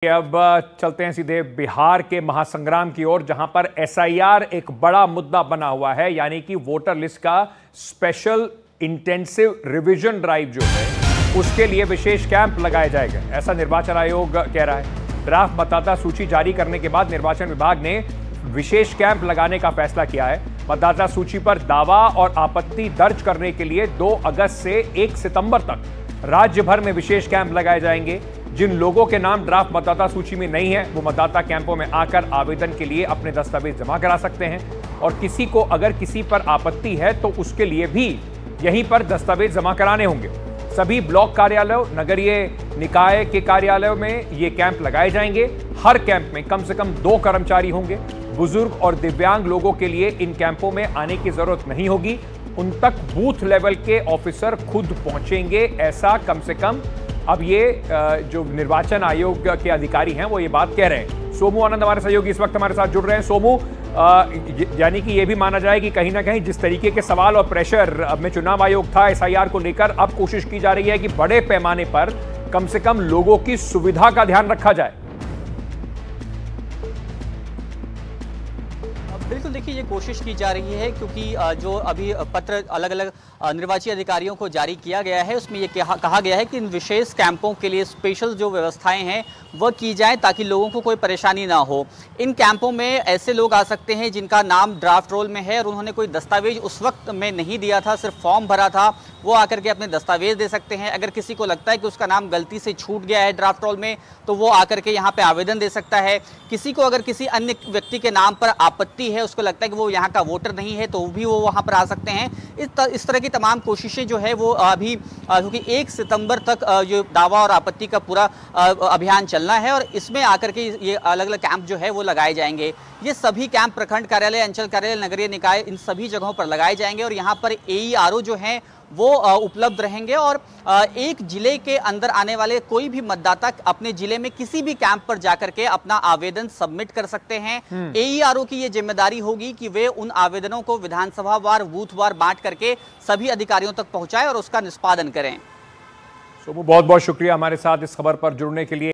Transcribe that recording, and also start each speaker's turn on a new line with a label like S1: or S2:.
S1: अब चलते हैं सीधे बिहार के महासंग्राम की ओर, जहां पर एसआईआर एक बड़ा मुद्दा बना हुआ है, यानी कि वोटर लिस्ट का स्पेशल इंटेंसिव रिवीजन ड्राइव जो है उसके लिए विशेष कैंप लगाया जाएगा, ऐसा निर्वाचन आयोग कह रहा है। ड्राफ्ट मतदाता सूची जारी करने के बाद निर्वाचन विभाग ने विशेष कैंप लगाने का फैसला किया है। मतदाता सूची पर दावा और आपत्ति दर्ज करने के लिए 2 अगस्त से 1 सितंबर तक राज्य भर में विशेष कैंप लगाए जाएंगे। जिन लोगों के नाम ड्राफ्ट मतदाता सूची में नहीं है वो मतदाता कैंपों में आकर आवेदन के लिए अपने दस्तावेज जमा करा सकते हैं, और किसी को अगर किसी पर आपत्ति है तो उसके लिए भी यहीं पर दस्तावेज जमा कराने होंगे। सभी ब्लॉक कार्यालयों, नगरीय निकाय के कार्यालयों में ये कैंप लगाए जाएंगे। हर कैंप में कम से कम 2 कर्मचारी होंगे। बुजुर्ग और दिव्यांग लोगों के लिए इन कैंपों में आने की जरूरत नहीं होगी, उन तक बूथ लेवल के ऑफिसर खुद पहुंचेंगे, ऐसा कम से कम अब ये जो निर्वाचन आयोग के अधिकारी हैं वो ये बात कह रहे हैं। सोमू आनंद हमारे सहयोगी इस वक्त हमारे साथ जुड़ रहे हैं। सोमू, यानी कि ये भी माना जाए कि कहीं ना कहीं जिस तरीके के सवाल और प्रेशर में चुनाव आयोग था एसआईआर को लेकर, अब कोशिश की जा रही है कि बड़े पैमाने पर कम से कम लोगों की सुविधा का ध्यान रखा जाए।
S2: बिल्कुल, देखिए ये कोशिश की जा रही है क्योंकि जो अभी पत्र अलग अलग निर्वाची अधिकारियों को जारी किया गया है उसमें ये कहा गया है कि इन विशेष कैंपों के लिए स्पेशल जो व्यवस्थाएं हैं वह की जाए ताकि लोगों को कोई परेशानी ना हो। इन कैंपों में ऐसे लोग आ सकते हैं जिनका नाम ड्राफ्ट रोल में है और उन्होंने कोई दस्तावेज उस वक्त में नहीं दिया था, सिर्फ फॉर्म भरा था, वो आकर के अपने दस्तावेज दे सकते हैं। अगर किसी को लगता है कि उसका नाम गलती से छूट गया है ड्राफ्ट रोल में तो वो आकर के यहाँ पे आवेदन दे सकता है। किसी को अगर किसी अन्य व्यक्ति के नाम पर आपत्ति है, उसको लगता है कि वो यहाँ का वोटर नहीं है, तो भी वो वहाँ पर आ सकते हैं। इस तरह की तमाम कोशिशें जो है वो अभी क्योंकि 1 सितंबर तक जो दावा और आपत्ति का पूरा अभियान चलना है और इसमें आकर के ये अलग अलग कैंप जो है वो लगाए जाएंगे। ये सभी कैंप प्रखंड कार्यालय, अंचल कार्यालय, नगरीय निकाय, इन सभी जगहों पर लगाए जाएंगे और यहाँ पर एईआरओ जो हैं वो उपलब्ध रहेंगे और एक जिले के अंदर आने वाले कोई भी मतदाता अपने जिले में किसी भी कैंप पर जाकर के अपना आवेदन सबमिट कर सकते हैं। एईआरओ की ये जिम्मेदारी होगी कि वे उन आवेदनों को विधानसभा वार, बूथ वार बांट करके सभी अधिकारियों तक पहुंचाएं और उसका निष्पादन करें।
S1: सोमू, बहुत बहुत शुक्रिया हमारे साथ इस खबर पर जुड़ने के लिए।